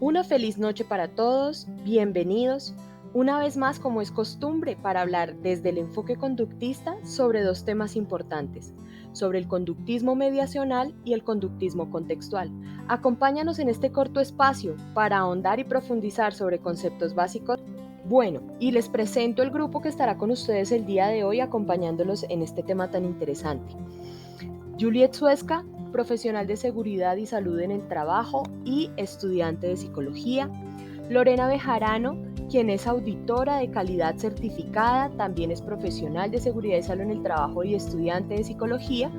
Una feliz noche para todos, bienvenidos, una vez más como es costumbre para hablar desde el enfoque conductista sobre dos temas importantes, sobre el conductismo mediacional y el conductismo contextual. Acompáñanos en este corto espacio para ahondar y profundizar sobre conceptos básicos. Bueno, y les presento el grupo que estará con ustedes el día de hoy acompañándolos en este tema tan interesante. Juliet Suesca, profesional de seguridad y salud en el trabajo y estudiante de psicología. Lorena Bejarano, quien es auditora de calidad certificada, también es profesional de seguridad y salud en el trabajo y estudiante de psicología.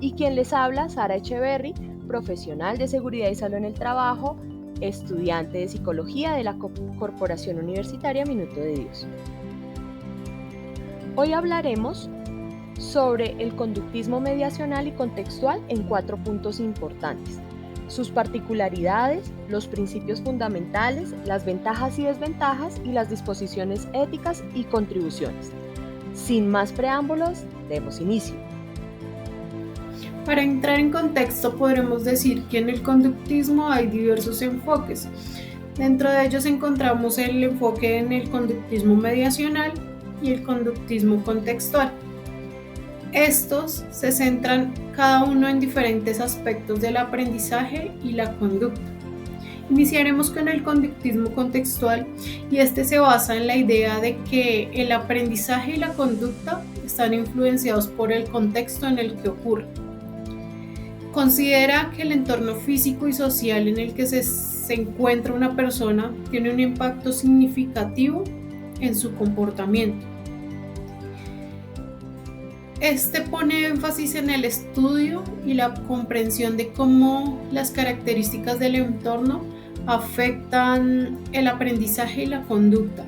Y quien les habla, Sara Echeverry, profesional de seguridad y salud en el trabajo, estudiante de psicología de la Corporación Universitaria Minuto de Dios. Hoy hablaremos sobre el conductismo mediacional y contextual en 4 puntos importantes: sus particularidades, los principios fundamentales, las ventajas y desventajas y las disposiciones éticas y contribuciones. Sin más preámbulos, demos inicio. Para entrar en contexto, podremos decir que en el conductismo hay diversos enfoques. Dentro de ellos encontramos el enfoque en el conductismo mediacional y el conductismo contextual. Estos se centran cada uno en diferentes aspectos del aprendizaje y la conducta. Iniciaremos con el conductismo contextual y este se basa en la idea de que el aprendizaje y la conducta están influenciados por el contexto en el que ocurre. Considera que el entorno físico y social en el que se encuentra una persona tiene un impacto significativo en su comportamiento. Este pone énfasis en el estudio y la comprensión de cómo las características del entorno afectan el aprendizaje y la conducta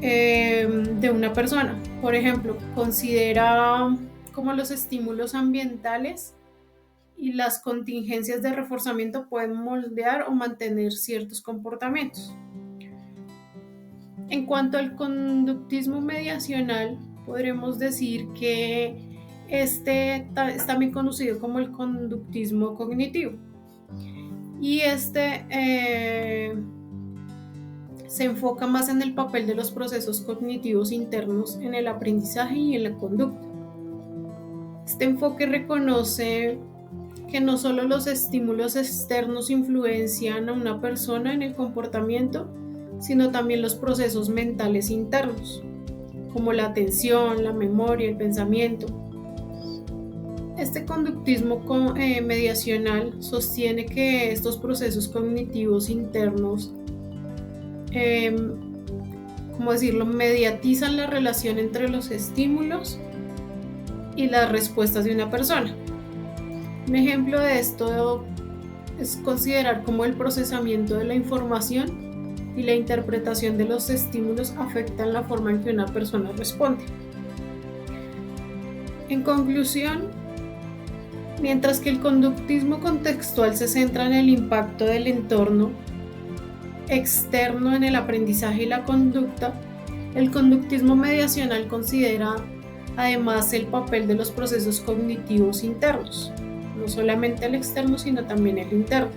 de una persona. Por ejemplo, considera cómo los estímulos ambientales y las contingencias de reforzamiento pueden moldear o mantener ciertos comportamientos. En cuanto al conductismo mediacional, podremos decir que este es también conocido como el conductismo cognitivo. Y se enfoca más en el papel de los procesos cognitivos internos en el aprendizaje y en la conducta. Este enfoque reconoce que no solo los estímulos externos influencian a una persona en el comportamiento, sino también los procesos mentales internos, como la atención, la memoria, el pensamiento. Este conductismo mediacional sostiene que estos procesos cognitivos internos, mediatizan la relación entre los estímulos y las respuestas de una persona. Un ejemplo de esto es considerar cómo el procesamiento de la información y la interpretación de los estímulos afectan la forma en que una persona responde. En conclusión, mientras que el conductismo contextual se centra en el impacto del entorno externo en el aprendizaje y la conducta, el conductismo mediacional considera además el papel de los procesos cognitivos internos, no solamente el externo, sino también el interno.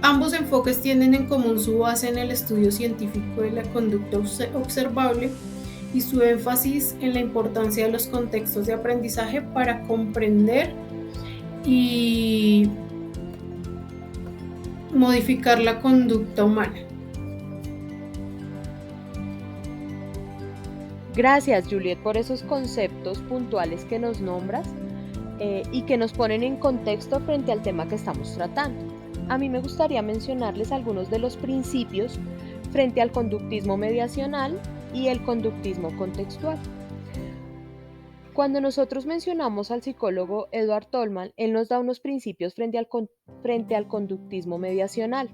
Ambos enfoques tienen en común su base en el estudio científico de la conducta observable y su énfasis en la importancia de los contextos de aprendizaje para comprender y modificar la conducta humana. Gracias, Juliet, por esos conceptos puntuales que nos nombras y que nos ponen en contexto frente al tema que estamos tratando. A mí me gustaría mencionarles algunos de los principios frente al conductismo mediacional y el conductismo contextual. Cuando nosotros mencionamos al psicólogo Edward Tolman, él nos da unos principios frente al conductismo mediacional.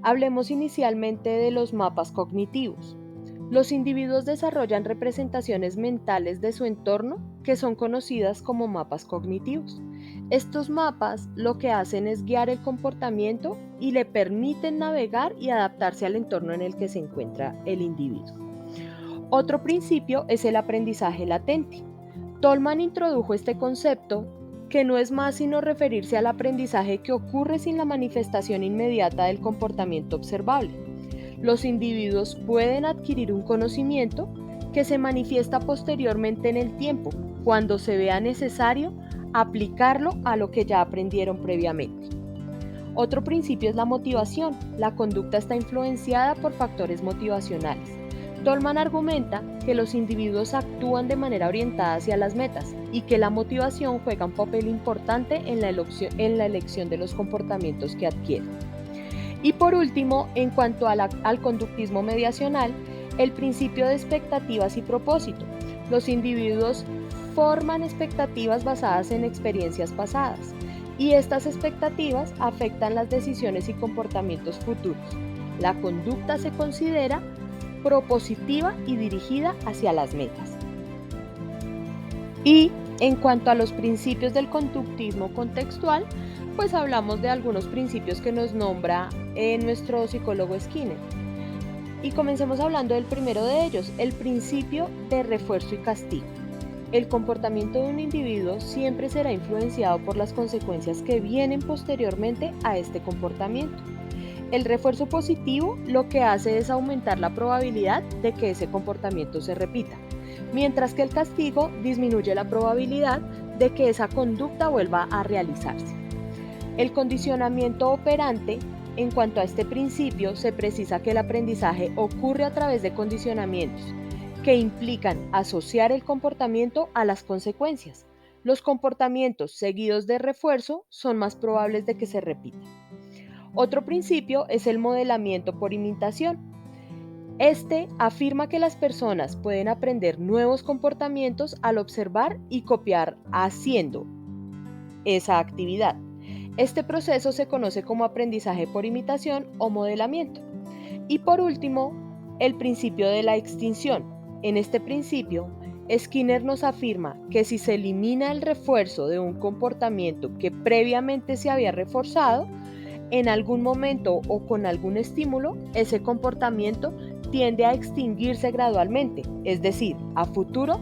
Hablemos inicialmente de los mapas cognitivos. Los individuos desarrollan representaciones mentales de su entorno que son conocidas como mapas cognitivos. Estos mapas lo que hacen es guiar el comportamiento y le permiten navegar y adaptarse al entorno en el que se encuentra el individuo. Otro principio es el aprendizaje latente. Tolman introdujo este concepto que no es más sino referirse al aprendizaje que ocurre sin la manifestación inmediata del comportamiento observable. Los individuos pueden adquirir un conocimiento que se manifiesta posteriormente en el tiempo, cuando se vea necesario aplicarlo a lo que ya aprendieron previamente. Otro principio es la motivación. La conducta está influenciada por factores motivacionales. Tolman argumenta que los individuos actúan de manera orientada hacia las metas y que la motivación juega un papel importante en la elección de los comportamientos que adquieren. Y por último, en cuanto al conductismo mediacional, el principio de expectativas y propósito. Los individuos forman expectativas basadas en experiencias pasadas y estas expectativas afectan las decisiones y comportamientos futuros. La conducta se considera propositiva y dirigida hacia las metas. Y en cuanto a los principios del conductismo contextual, pues hablamos de algunos principios que nos nombra nuestro psicólogo Skinner. Y comencemos hablando del primero de ellos, el principio de refuerzo y castigo. El comportamiento de un individuo siempre será influenciado por las consecuencias que vienen posteriormente a este comportamiento. El refuerzo positivo lo que hace es aumentar la probabilidad de que ese comportamiento se repita, mientras que el castigo disminuye la probabilidad de que esa conducta vuelva a realizarse. El condicionamiento operante, en cuanto a este principio, se precisa que el aprendizaje ocurre a través de condicionamientos que implican asociar el comportamiento a las consecuencias. Los comportamientos seguidos de refuerzo son más probables de que se repitan. Otro principio es el modelamiento por imitación. Este afirma que las personas pueden aprender nuevos comportamientos al observar y copiar haciendo esa actividad. Este proceso se conoce como aprendizaje por imitación o modelamiento. Y por último, el principio de la extinción. En este principio, Skinner nos afirma que si se elimina el refuerzo de un comportamiento que previamente se había reforzado, en algún momento o con algún estímulo, ese comportamiento tiende a extinguirse gradualmente, es decir, a futuro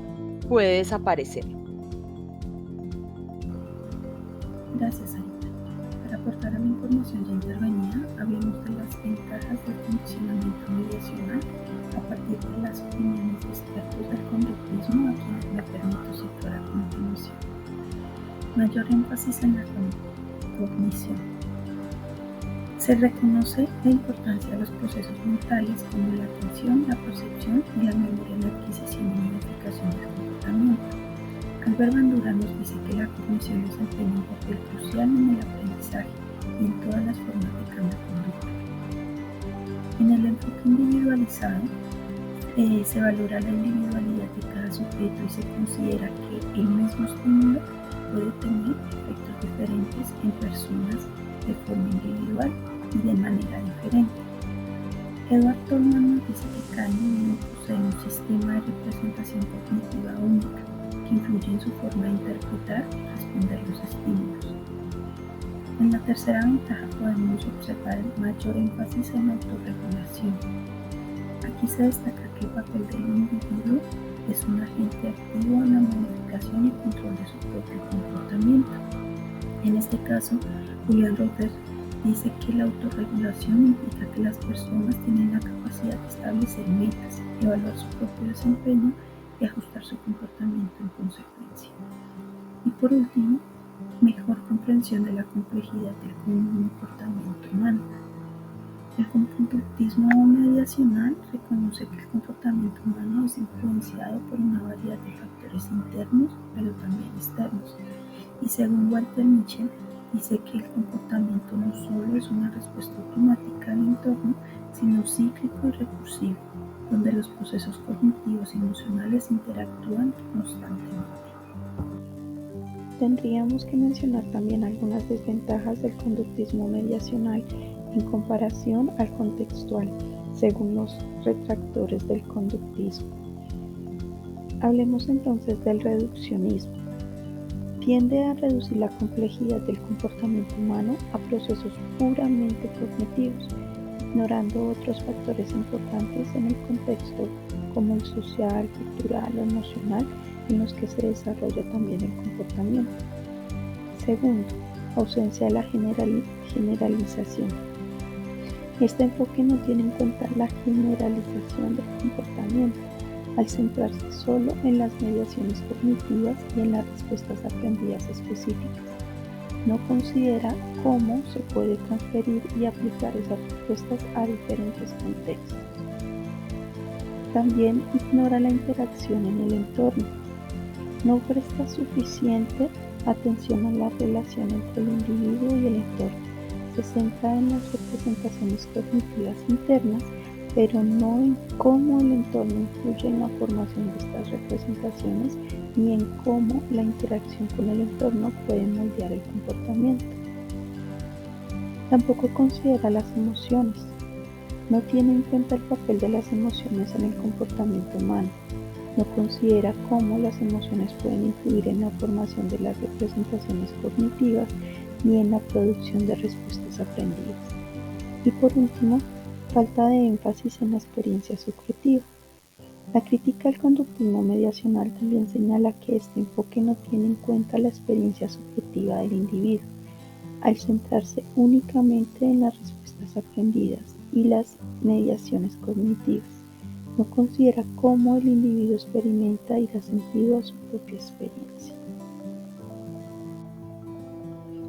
puede desaparecer. Gracias, Aida. Para aportar a la información ya intervenida, hablemos de las ventajas del condicionamiento mediacional a partir de las opiniones de expertos del conductismo a quienes me permito situar a continuación. Mayor énfasis en la cognición. Se reconoce la importancia de los procesos mentales como la atención, la percepción y la memoria en la adquisición y modificación del comportamiento. Albert Bandura nos dice que la cognición desempeña un papel crucial en el aprendizaje y en todas las formas de cambio conductual. En el enfoque individualizado, se valora la individualidad de cada sujeto y se considera que el mismo estímulo puede tener efectos diferentes en personas de forma individual y de manera diferente. Edward Tolman nos dice que cada individuo posee un sistema de representación cognitiva única que influye en su forma de interpretar y responder los estímulos. En la tercera ventaja podemos observar el mayor énfasis en la autorregulación. Aquí se destaca que el papel del individuo es un agente activo en la modificación y control de su propio comportamiento. En este caso, Julian Rotter dice que la autorregulación implica que las personas tienen la capacidad de establecer metas, evaluar su propio desempeño y ajustar su comportamiento en consecuencia. Y por último, mejor comprensión de la complejidad del comportamiento humano. El conductismo mediacional reconoce que el comportamiento humano es influenciado por una variedad de factores internos, pero también externos. Y según Walter Mischel, dice que el comportamiento no solo es una respuesta automática al entorno, sino cíclico y recursivo, donde los procesos cognitivos y emocionales interactúan constantemente. Tendríamos que mencionar también algunas desventajas del conductismo mediacional en comparación al contextual, según los retractores del conductismo. Hablemos entonces del reduccionismo. Tiende a reducir la complejidad del comportamiento humano a procesos puramente cognitivos, ignorando otros factores importantes en el contexto como el social, cultural o emocional en los que se desarrolla también el comportamiento. Segundo, ausencia de la generalización. Este enfoque no tiene en cuenta la generalización del comportamiento, al centrarse solo en las mediaciones cognitivas y en las respuestas aprendidas específicas. No considera cómo se puede transferir y aplicar esas respuestas a diferentes contextos. También ignora la interacción en el entorno. No presta suficiente atención a la relación entre el individuo y el entorno. Se centra en las representaciones cognitivas internas, pero no en cómo el entorno influye en la formación de estas representaciones ni en cómo la interacción con el entorno puede moldear el comportamiento. Tampoco considera las emociones. No tiene en cuenta el papel de las emociones en el comportamiento humano. No considera cómo las emociones pueden influir en la formación de las representaciones cognitivas ni en la producción de respuestas aprendidas. Y por último, falta de énfasis en la experiencia subjetiva. La crítica al conductismo mediacional también señala que este enfoque no tiene en cuenta la experiencia subjetiva del individuo, al centrarse únicamente en las respuestas aprendidas y las mediaciones cognitivas. No considera cómo el individuo experimenta y da sentido a su propia experiencia.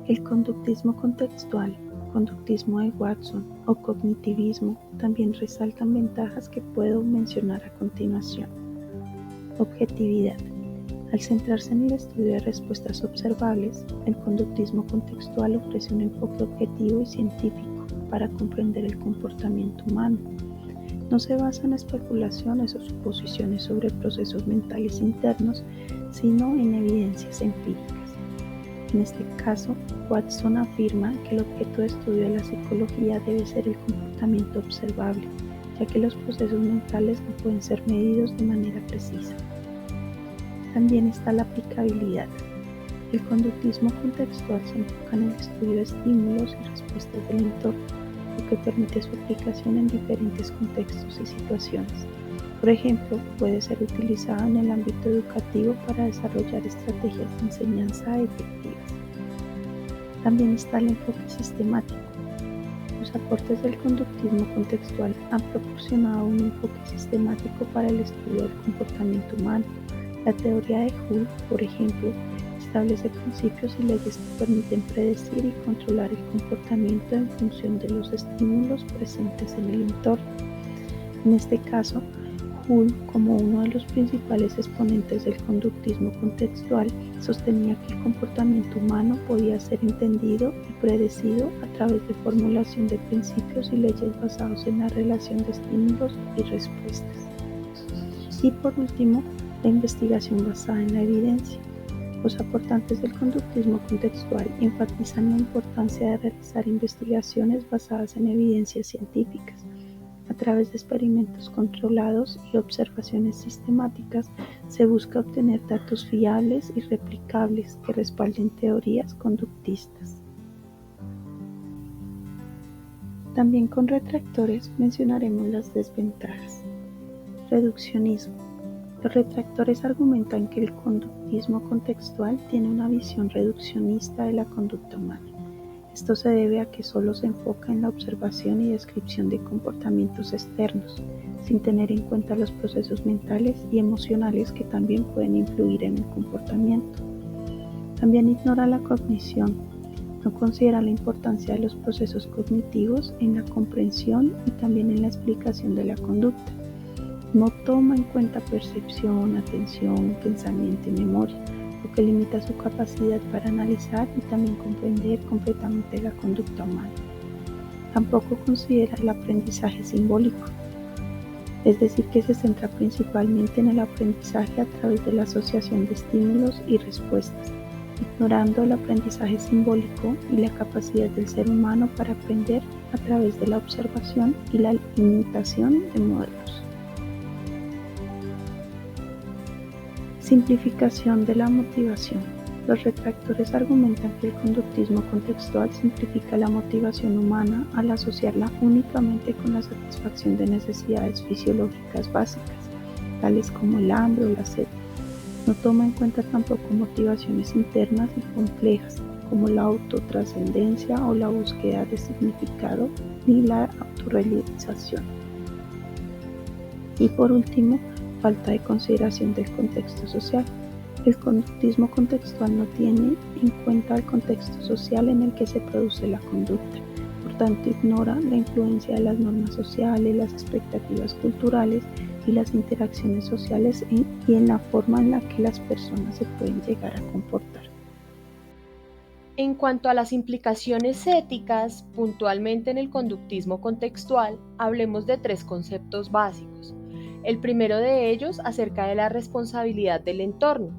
El conductismo contextual, conductismo de Watson o cognitivismo también resaltan ventajas que puedo mencionar a continuación. Objetividad. Al centrarse en el estudio de respuestas observables, el conductismo contextual ofrece un enfoque objetivo y científico para comprender el comportamiento humano. No se basa en especulaciones o suposiciones sobre procesos mentales internos, sino en evidencias empíricas. En este caso, Watson afirma que el objeto de estudio de la psicología debe ser el comportamiento observable, ya que los procesos mentales no pueden ser medidos de manera precisa. También está la aplicabilidad. El conductismo contextual se enfoca en el estudio de estímulos y respuestas del entorno, lo que permite su aplicación en diferentes contextos y situaciones. Por ejemplo, puede ser utilizado en el ámbito educativo para desarrollar estrategias de enseñanza efectivas. También está el enfoque sistemático. Los aportes del conductismo contextual han proporcionado un enfoque sistemático para el estudio del comportamiento humano. La teoría de Hull, por ejemplo, establece principios y leyes que permiten predecir y controlar el comportamiento en función de los estímulos presentes en el entorno. En este caso, Hull, como uno de los principales exponentes del conductismo contextual, sostenía que el comportamiento humano podía ser entendido y predecido a través de formulación de principios y leyes basados en la relación de estímulos y respuestas. Y por último, la investigación basada en la evidencia. Los aportantes del conductismo contextual enfatizan la importancia de realizar investigaciones basadas en evidencias científicas. A través de experimentos controlados y observaciones sistemáticas, se busca obtener datos fiables y replicables que respalden teorías conductistas. También con retractores mencionaremos las desventajas. Reduccionismo. Los retractores argumentan que el conductismo contextual tiene una visión reduccionista de la conducta humana. Esto se debe a que solo se enfoca en la observación y descripción de comportamientos externos, sin tener en cuenta los procesos mentales y emocionales que también pueden influir en el comportamiento. También ignora la cognición. No considera la importancia de los procesos cognitivos en la comprensión y también en la explicación de la conducta. No toma en cuenta percepción, atención, pensamiento y memoria, lo que limita su capacidad para analizar y también comprender completamente la conducta humana. Tampoco considera el aprendizaje simbólico, es decir, que se centra principalmente en el aprendizaje a través de la asociación de estímulos y respuestas, ignorando el aprendizaje simbólico y la capacidad del ser humano para aprender a través de la observación y la imitación de modelos. Simplificación de la motivación. Los retractores argumentan que el conductismo contextual simplifica la motivación humana al asociarla únicamente con la satisfacción de necesidades fisiológicas básicas, tales como el hambre o la sed. No toma en cuenta tampoco motivaciones internas y complejas, como la autotrascendencia o la búsqueda de significado, ni la autorrealización. Y por último, falta de consideración del contexto social. El conductismo contextual no tiene en cuenta el contexto social en el que se produce la conducta. Por tanto, ignora la influencia de las normas sociales, las expectativas culturales y las interacciones sociales y en la forma en la que las personas se pueden llegar a comportar. En cuanto a las implicaciones éticas, puntualmente en el conductismo contextual, hablemos de 3 conceptos básicos. El primero de ellos acerca de la responsabilidad del entorno,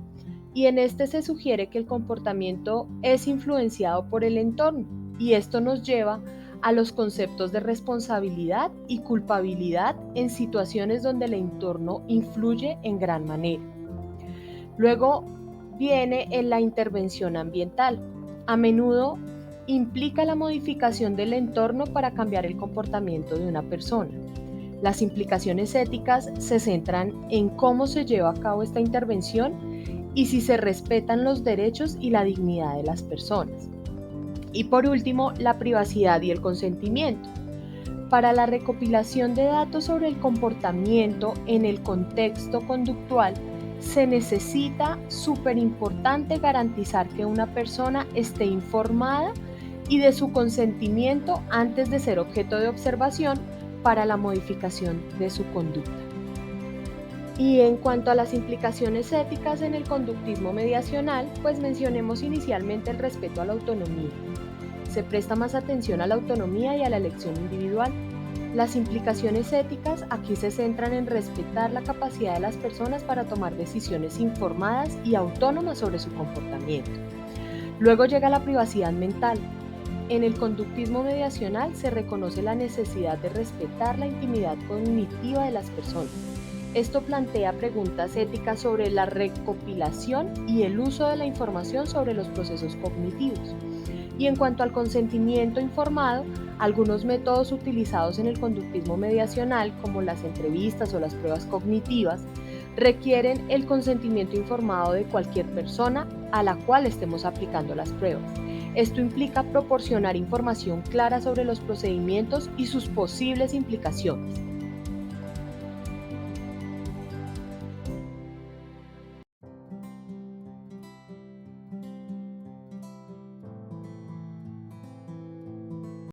y en este se sugiere que el comportamiento es influenciado por el entorno, y esto nos lleva a los conceptos de responsabilidad y culpabilidad en situaciones donde el entorno influye en gran manera. Luego viene en la intervención ambiental. A menudo implica la modificación del entorno para cambiar el comportamiento de una persona. Las implicaciones éticas se centran en cómo se lleva a cabo esta intervención y si se respetan los derechos y la dignidad de las personas. Y por último, la privacidad y el consentimiento. Para la recopilación de datos sobre el comportamiento en el contexto conductual, se necesita súper importante garantizar que una persona esté informada y de su consentimiento antes de ser objeto de observación para la modificación de su conducta. Y en cuanto a las implicaciones éticas en el conductismo mediacional, pues mencionemos inicialmente el respeto a la autonomía. Se presta más atención a la autonomía y a la elección individual. Las implicaciones éticas aquí se centran en respetar la capacidad de las personas para tomar decisiones informadas y autónomas sobre su comportamiento. Luego llega la privacidad mental. En el conductismo mediacional se reconoce la necesidad de respetar la intimidad cognitiva de las personas. Esto plantea preguntas éticas sobre la recopilación y el uso de la información sobre los procesos cognitivos. Y en cuanto al consentimiento informado, algunos métodos utilizados en el conductismo mediacional, como las entrevistas o las pruebas cognitivas, requieren el consentimiento informado de cualquier persona a la cual estemos aplicando las pruebas. Esto implica proporcionar información clara sobre los procedimientos y sus posibles implicaciones.